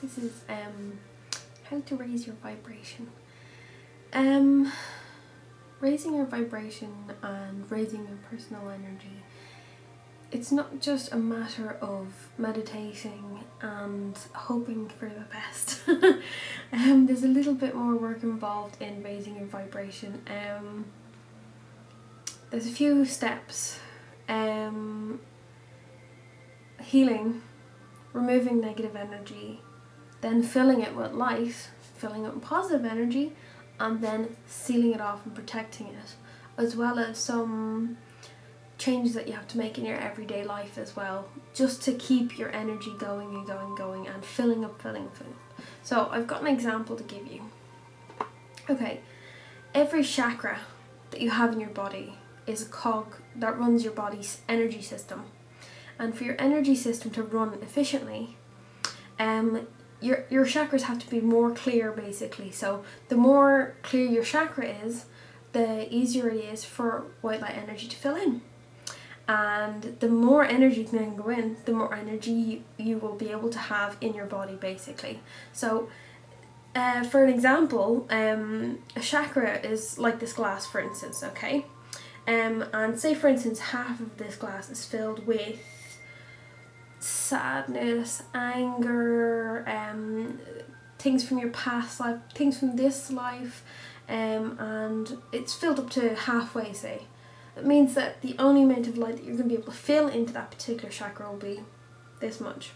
This is how to raise your vibration. Raising your vibration and raising your personal energy, it's not just a matter of meditating and hoping for the best. There's a little bit more work involved in raising your vibration. There's a few steps. Healing, removing negative energy, then filling it with light, filling it with positive energy, and then sealing it off and protecting it, as well as some changes that you have to make in your everyday life as well, just to keep your energy going and going and filling up. So I've got an example to give you. Okay, every chakra that you have in your body is a cog that runs your body's energy system, and for your energy system to run efficiently, your chakras have to be more clear, basically. So the more clear your chakra is, the easier it is for white light energy to fill in. And the more energy can go in, the more energy you will be able to have in your body, basically. So for an example, a chakra is like this glass, for instance, okay? And say, for instance, half of this glass is filled with sadness, anger, things from your past life, things from this life, and it's filled up to halfway, say. It means that the only amount of light that you're going to be able to fill into that particular chakra will be this much.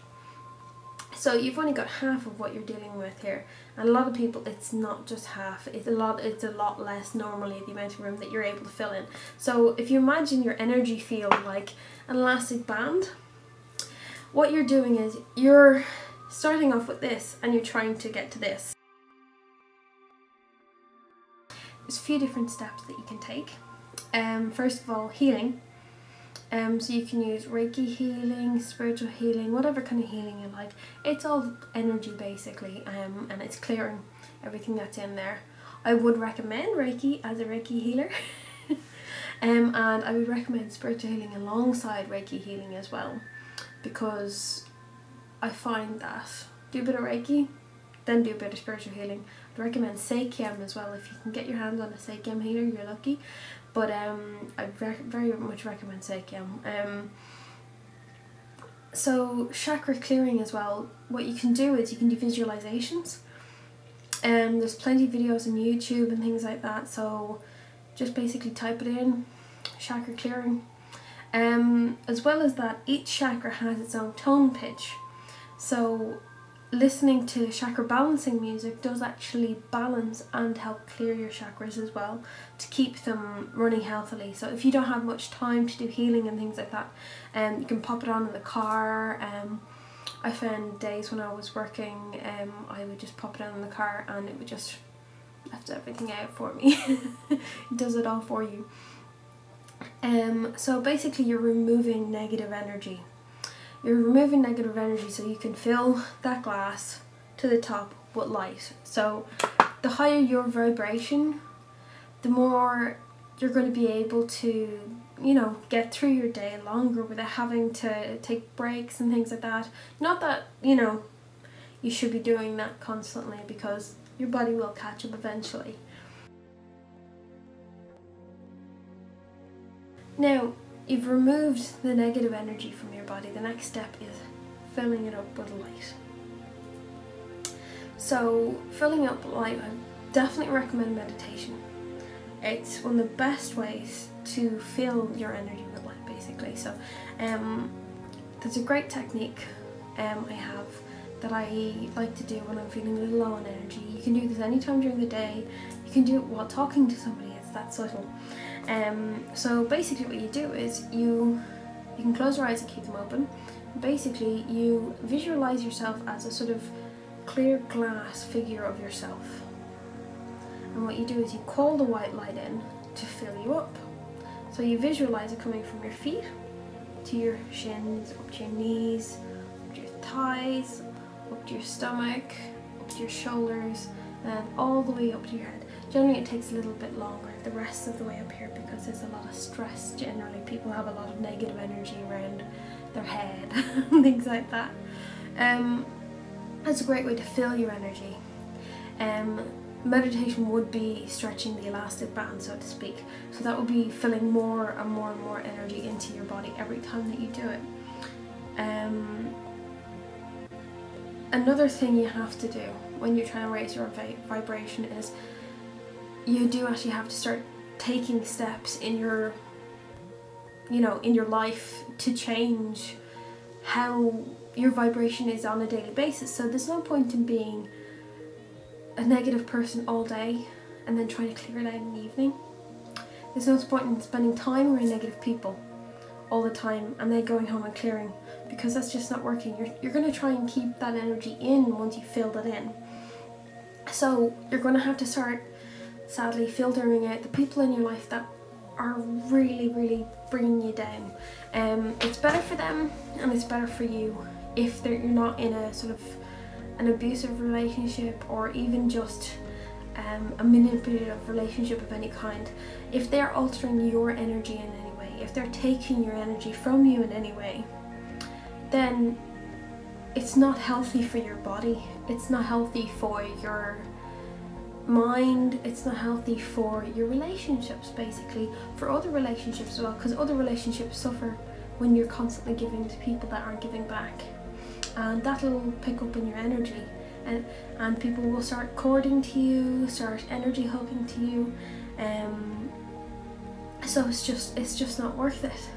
So you've only got half of what you're dealing with here, and a lot of people, it's not just half, it's a lot less normally, the amount of room that you're able to fill in. So if you imagine your energy field like an elastic band, what you're doing is you're starting off with this and you're trying to get to this. There's a few different steps that you can take. First of all, healing. So you can use Reiki healing, spiritual healing, whatever kind of healing you like. It's all energy, basically, and it's clearing everything that's in there. I would recommend Reiki as a Reiki healer. And I would recommend spiritual healing alongside Reiki healing as well, because I find that do a bit of Reiki, then do a bit of spiritual healing. I'd recommend Seikhyam as well. If you can get your hands on a Seikhyam healer, you're lucky. But I very much recommend Seikhyam. So chakra clearing as well, what you can do is you can do visualizations. There's plenty of videos on YouTube and things like that, so just basically type it in, chakra clearing. As well as that, each chakra has its own tone pitch, so listening to chakra balancing music does actually balance and help clear your chakras as well, to keep them running healthily. So if you don't have much time to do healing and things like that, you can pop it on in the car. I found days when I was working, I would just pop it on in the car and it would just lift everything out for me. It does it all for you. So basically you're removing negative energy. You're removing negative energy so you can fill that glass to the top with light. So the higher your vibration, the more you're going to be able to, you know, get through your day longer without having to take breaks and things like that. Not that, you know, you should be doing that constantly, because your body will catch up eventually. Now, you've removed the negative energy from your body. The next step is filling it up with light. So filling up with light, I definitely recommend meditation. It's one of the best ways to fill your energy with light, basically. So there's a great technique I have that I like to do when I'm feeling a little low on energy. You can do this anytime during the day. You can do it while talking to somebody. It's that subtle. So basically what you do is you can close your eyes and keep them open. Basically you visualize yourself as a sort of clear glass figure of yourself, and what you do is you call the white light in to fill you up. So you visualize it coming from your feet to your shins, up to your knees, up to your thighs, up to your stomach, up to your shoulders, and all the way up to your head. Generally it takes a little bit longer the rest of the way up here, because there's a lot of stress. Generally people have a lot of negative energy around their head and things like that. It's a great way to fill your energy. Meditation would be stretching the elastic band, so to speak. So that would be filling more and more and more energy into your body every time that you do it. Another thing you have to do when you're trying to raise your vibration is you do actually have to start taking steps in your, in your life to change how your vibration is on a daily basis. So there's no point in being a negative person all day and then trying to clear it out in the evening. There's no point in spending time around negative people all the time and then going home and clearing, because that's just not working. You're going to try and keep that energy in once you filled it in. So you're going to have to start, sadly, filtering out the people in your life that are really, really bringing you down. It's better for them and it's better for you if you're not in a sort of an abusive relationship, or even just a manipulative relationship of any kind. If they're altering your energy in any way, if they're taking your energy from you in any way, then it's not healthy for your body, it's not healthy for your mind, it's not healthy for your relationships, basically, for other relationships as well, because other relationships suffer when you're constantly giving to people that aren't giving back. And that'll pick up in your energy, and people will start courting to you, start energy hugging to you, so it's just not worth it.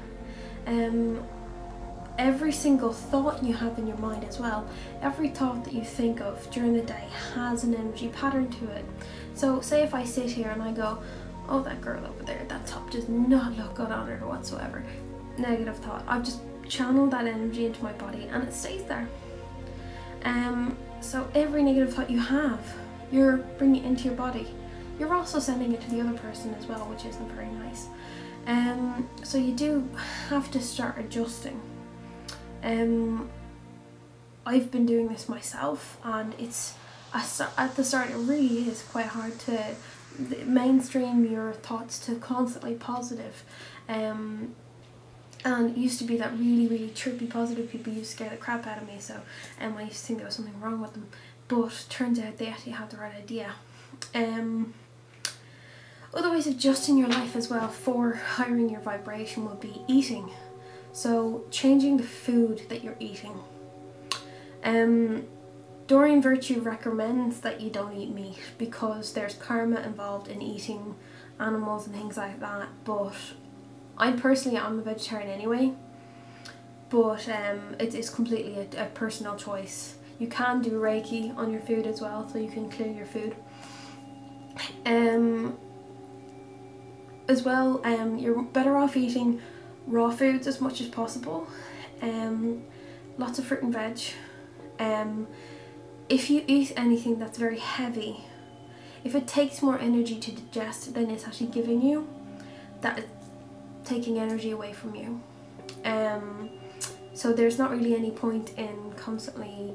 Every single thought you have in your mind as well, every thought that you think of during the day has an energy pattern to it. So say if I sit here and I go, oh, that girl over there, that top does not look good on her whatsoever, negative thought, I've just channel that energy into my body and it stays there. So every negative thought you have, you're bringing it into your body. You're also sending it to the other person as well, which isn't very nice. So you do have to start adjusting. I've been doing this myself, and at the start it really is quite hard to mainstream your thoughts to constantly positive. And it used to be that really, really trippy positive people used to scare the crap out of me, so I used to think there was something wrong with them, but turns out they actually have the right idea. Other ways of adjusting your life as well for hiring your vibration would be eating. So changing the food that you're eating. Doreen Virtue recommends that you don't eat meat because there's karma involved in eating animals and things like that, but I personally am a vegetarian anyway, but it's completely a personal choice. You can do Reiki on your food as well, so you can clear your food. As well, you're better off eating raw foods as much as possible. Lots of fruit and veg. If you eat anything that's very heavy, if it takes more energy to digest than it's actually giving you, that is taking energy away from you. So there's not really any point in constantly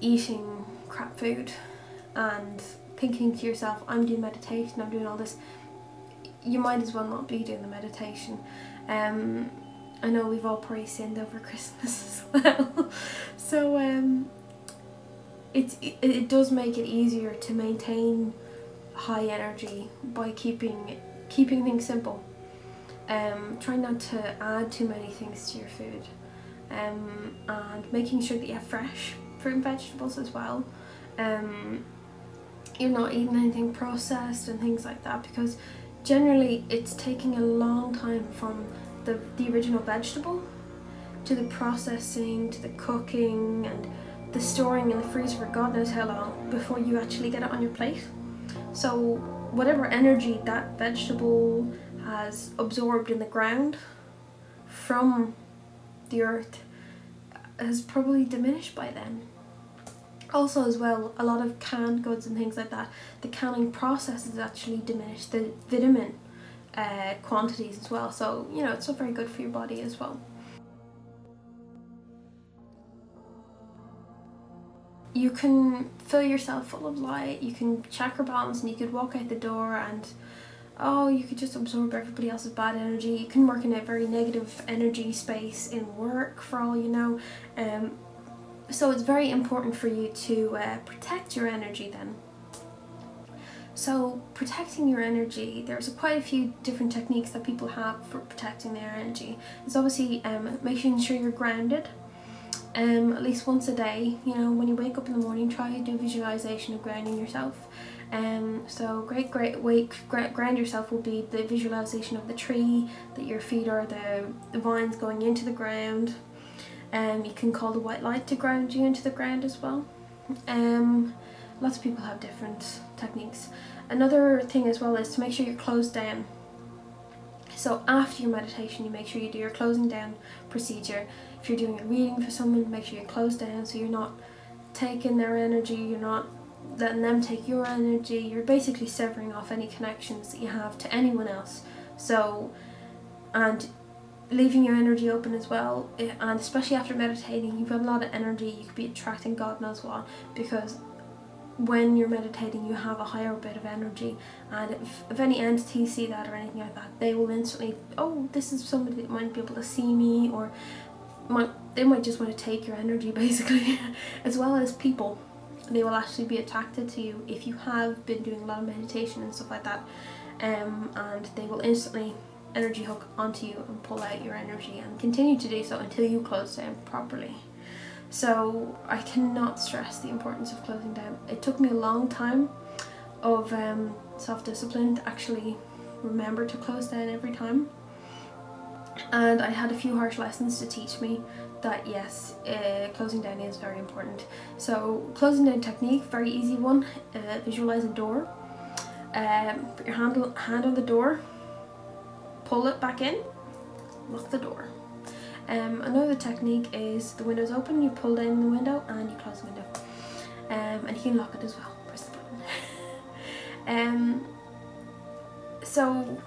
eating crap food and thinking to yourself, I'm doing meditation, I'm doing all this. You might as well not be doing the meditation. I know we've all probably sinned over Christmas as well. So it does make it easier to maintain high energy by keeping things simple. Try not to add too many things to your food, and making sure that you have fresh fruit and vegetables as well. You're not eating anything processed and things like that, because generally it's taking a long time from the original vegetable to the processing, to the cooking and the storing in the freezer for God knows how long before you actually get it on your plate. So whatever energy that vegetable has absorbed in the ground from the earth has probably diminished by then. Also as well, a lot of canned goods and things like that, the canning process has actually diminished the vitamin quantities as well, so you know, it's not very good for your body as well. You can fill yourself full of light, you can chakra balance, and you could walk out the door and you could just absorb everybody else's bad energy. You can work in a very negative energy space in work for all you know. So it's very important for you to protect your energy then. So protecting your energy, there's quite a few different techniques that people have for protecting their energy. It's obviously making sure you're grounded at least once a day. You know, when you wake up in the morning, try to do visualization of grounding yourself. So great way to ground yourself will be the visualization of the tree, that your feet are the vines going into the ground. You can call the white light to ground you into the ground as well. Lots of people have different techniques. Another thing as well is to make sure you're closed down. So after your meditation, you make sure you do your closing down procedure. If you're doing a reading for someone, make sure you're closed down so you're not taking their energy, you're not letting them take your energy. You're basically severing off any connections that you have to anyone else. So, and leaving your energy open as well, and especially after meditating, you've got a lot of energy, you could be attracting God knows what, because when you're meditating you have a higher bit of energy, and if any entities see that or anything like that, they will instantly, oh, this is somebody that might be able to see me, or they might just want to take your energy basically. As well as people, they will actually be attracted to you if you have been doing a lot of meditation and stuff like that, and they will instantly energy hook onto you and pull out your energy, and continue to do so until you close down properly. So I cannot stress the importance of closing down. It took me a long time of self-discipline to actually remember to close down every time, and I had a few harsh lessons to teach me that yes, closing down is very important. So closing down technique, very easy one. Visualize a door, put your hand on the door, pull it back in, lock the door. Another technique is the window's open, you pull down the window and you close the window, and you can lock it as well, press the button. So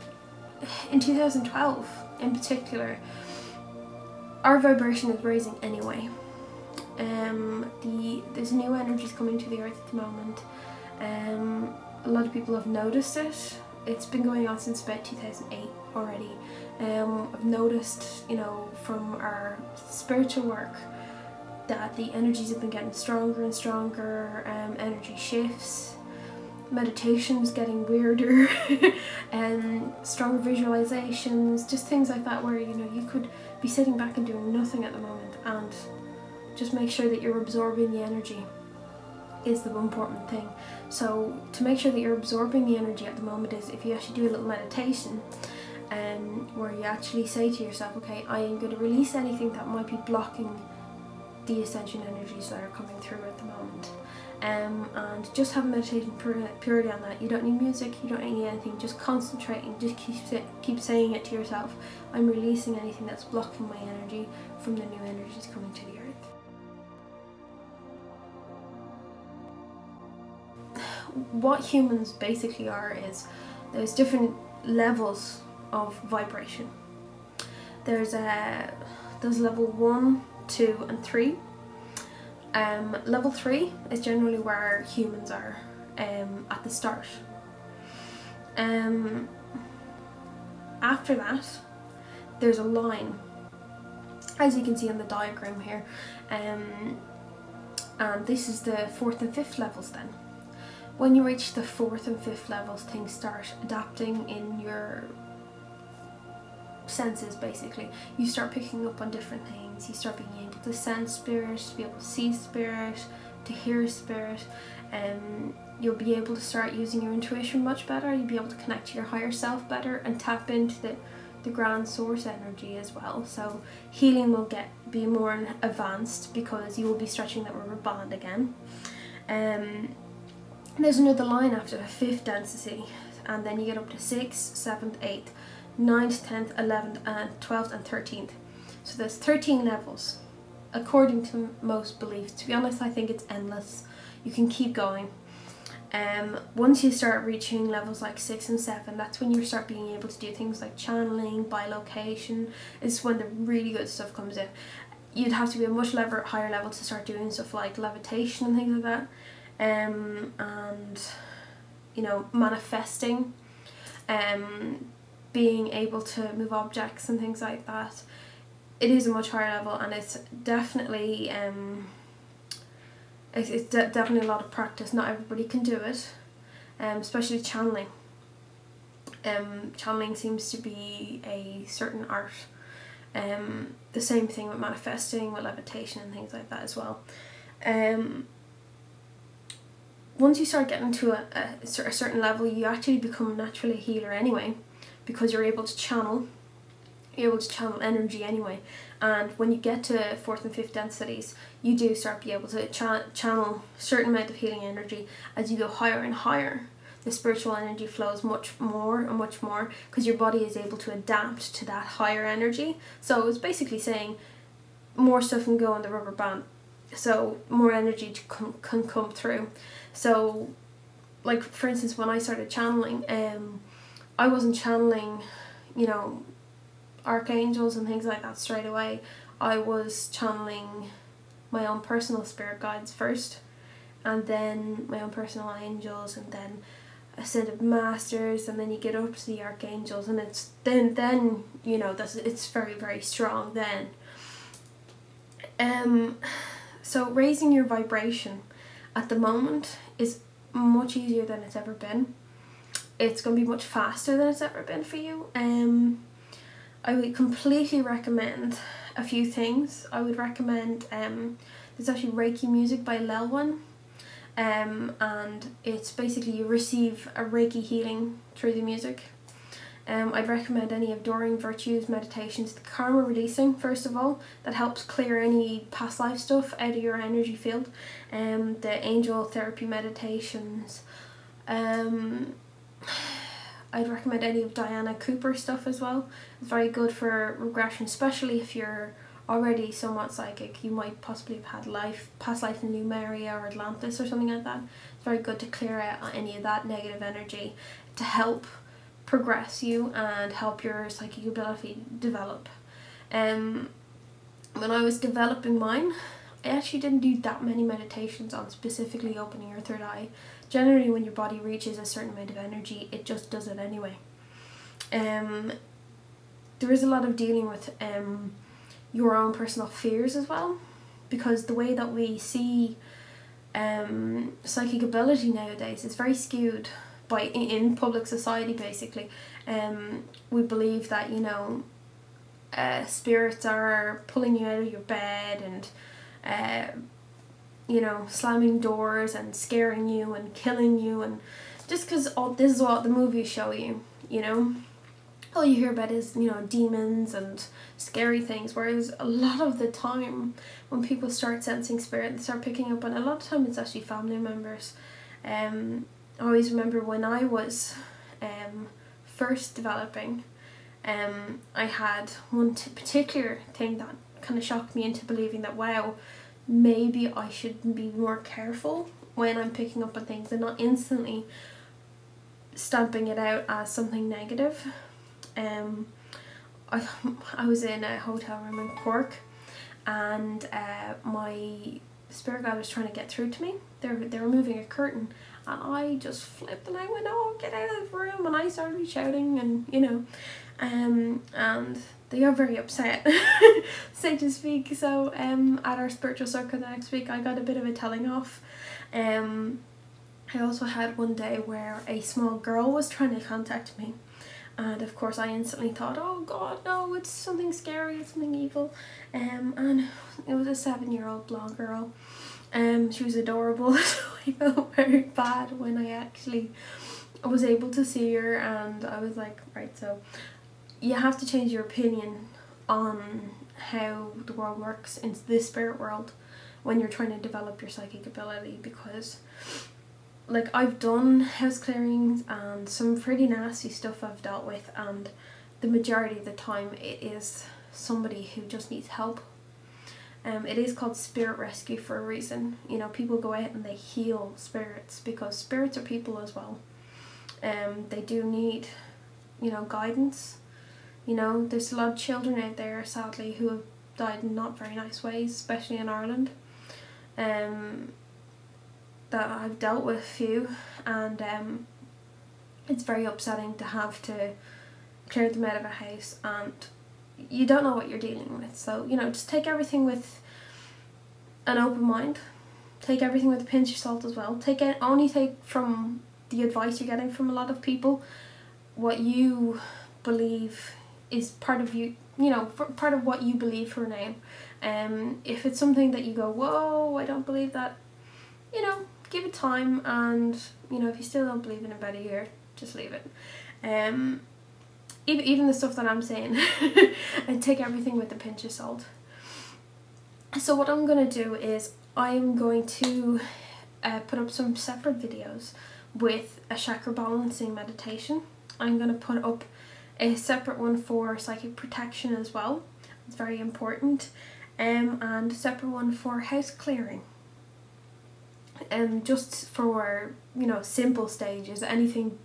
in 2012 in particular, our vibration is raising anyway. There's new energies coming to the earth at the moment. A lot of people have noticed it. It's been going on since about 2008 already. I've noticed, you know, from our spiritual work that the energies have been getting stronger and stronger. Energy shifts, meditation's getting weirder, and stronger visualizations, just things like that, where, you know, you could be sitting back and doing nothing at the moment, and just make sure that you're absorbing the energy is the important thing. So to make sure that you're absorbing the energy at the moment is if you actually do a little meditation, where you actually say to yourself, okay, I am going to release anything that might be blocking the Ascension energies that are coming through at the moment, and just have a meditation purely on that. You don't need music, you don't need anything, just concentrate and just keep saying it to yourself. I'm releasing anything that's blocking my energy from the new energies coming to the earth. What humans basically are is there's different levels of vibration. There's level 1, 2 and 3. Level 3 is generally where humans are at the start. After that there's a line, as you can see on the diagram here, and this is the 4th and 5th levels then. When you reach the 4th and 5th levels, things start adapting in your senses basically. You start picking up on different things, you start being able to sense spirit, to be able to see spirit, to hear spirit, and you'll be able to start using your intuition much better. You'll be able to connect to your higher self better and tap into the grand source energy as well. So healing will be more advanced because you will be stretching that rubber band again. There's another line after the 5th density, and then you get up to 6th, 7th, 8th, 9th, 10th, 11th and 12th and 13th. So there's 13 levels according to most beliefs. To be honest, I think it's endless. You can keep going. Once you start reaching levels like 6 and 7, that's when you start being able to do things like channeling, bilocation. It's when the really good stuff comes in. You'd have to be a much higher level to start doing stuff like levitation and things like that. And you know, manifesting, being able to move objects and things like that. It is a much higher level, and it's definitely It's definitely a lot of practice. Not everybody can do it, especially channeling. Channeling seems to be a certain art. The same thing with manifesting, with levitation and things like that as well. Once you start getting to a certain level, you actually become naturally a healer anyway, because you're able to channel. You're able to channel energy anyway, and when you get to 4th and 5th densities, you do start to be able to channel a certain amount of healing energy. As you go higher and higher, the spiritual energy flows much more and much more, because your body is able to adapt to that higher energy. So it's basically saying more stuff can go on the rubber band, so more energy can come through. So, like for instance, when I started channeling, I wasn't channeling, you know, archangels and things like that straight away. I was channeling my own personal spirit guides first, and then my own personal angels, and then ascended masters, and then you get up to the archangels, and it's then you know, it's very, very strong then. So raising your vibration at the moment is much easier than it's ever been. It's going to be much faster than it's ever been for you. I would completely recommend a few things. I would recommend, there's actually Reiki music by Lelwan, and it's basically you receive a Reiki healing through the music. I'd recommend any of Doreen Virtue's meditations, the karma releasing first of all, that helps clear any past life stuff out of your energy field. The angel therapy meditations. I'd recommend any of Diana Cooper's stuff as well. It's very good for regression, especially if you're already somewhat psychic. You might possibly have had past life in Lemuria or Atlantis or something like that. It's very good to clear out any of that negative energy to help progress you and help your psychic ability develop. When I was developing mine, I actually didn't do that many meditations on specifically opening your third eye. Generally, when your body reaches a certain amount of energy, it just does it anyway. There is a lot of dealing with your own personal fears as well, because the way that we see psychic ability nowadays is very skewed in public society. Basically, we believe that, you know, spirits are pulling you out of your bed and you know, slamming doors and scaring you and killing you, and just because this is what the movies show you, you know, all you hear about is, you know, demons and scary things, whereas a lot of the time when people start sensing spirit, they start picking up, and a lot of time it's actually family members. I always remember when I was first developing, I had one particular thing that kind of shocked me into believing that, wow, maybe I should be more careful when I'm picking up on things and not instantly stamping it out as something negative. I was in a hotel room in Cork, and my spirit guide was trying to get through to me. They were moving a curtain, and I just flipped and I went, "Oh, get out of the room!" And I started shouting, and you know, and they got very upset, so to speak. So at our spiritual circle the next week, I got a bit of a telling off. I also had one day where a small girl was trying to contact me, and of course I instantly thought, oh god, no, it's something scary, it's something evil. And it was a 7-year-old blonde girl. She was adorable, so I felt very bad when I actually was able to see her, and I was like, right, so you have to change your opinion on how the world works in this spirit world when you're trying to develop your psychic ability, because like I've done house clearings and some pretty nasty stuff I've dealt with, and the majority of the time it is somebody who just needs help. It is called spirit rescue for a reason. You know, people go out and they heal spirits because spirits are people as well. They do need, you know, guidance. You know, there's a lot of children out there, sadly, who have died in not very nice ways, especially in Ireland. That I've dealt with a few, and it's very upsetting to have to clear them out of a house, and you don't know what you're dealing with. So, you know, just take everything with an open mind. take everything with a pinch of salt as well. Only take from the advice you're getting from a lot of people what you believe is part of you, part of what you believe for now. If it's something that you go, whoa, I don't believe that, give it time, and if you still don't believe in about a year, just leave it. Even the stuff that I'm saying, and take everything with a pinch of salt. So what I'm going to do is I'm going to put up some separate videos with a chakra balancing meditation. I'm going to put up a separate one for psychic protection as well. It's very important. And a separate one for house clearing. Just for, simple stages. Anything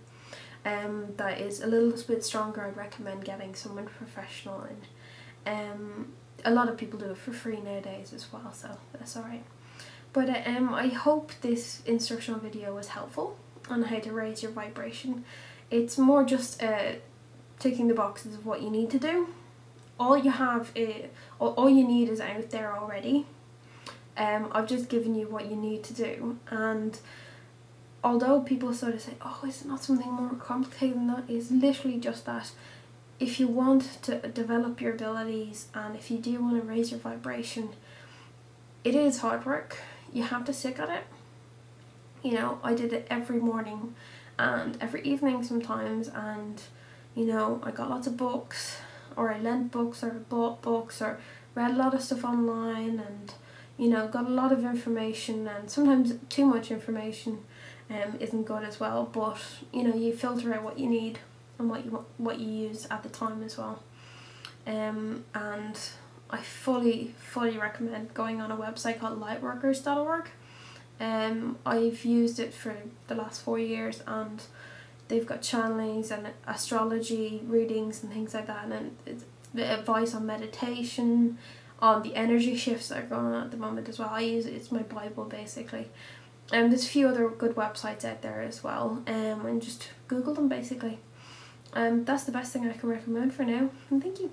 that is a little bit stronger, I'd recommend getting someone professional in. A lot of people do it for free nowadays as well, so that's alright. But I hope this instructional video was helpful on how to raise your vibration. It's more just ticking the boxes of what you need to do. All you need is out there already. I've just given you what you need to do, and although people sort of say, oh, is it not something more complicated than that? It's literally just that. If you want to develop your abilities, and if you do want to raise your vibration, it is hard work. You have to stick at it. I did it every morning and every evening sometimes, and I got lots of books, or I lent books, or bought books, or read a lot of stuff online, and got a lot of information, and sometimes too much information isn't good as well, but you filter out what you need and what you use at the time as well. And I fully recommend going on a website called lightworkers.org. I've used it for the last 4 years, and they've got channelings and astrology readings and things like that, and it's advice on meditation, on the energy shifts that are going on at the moment as well. I use it, it's my Bible basically. There's a few other good websites out there as well, and just Google them basically. That's the best thing I can recommend for now, and thank you.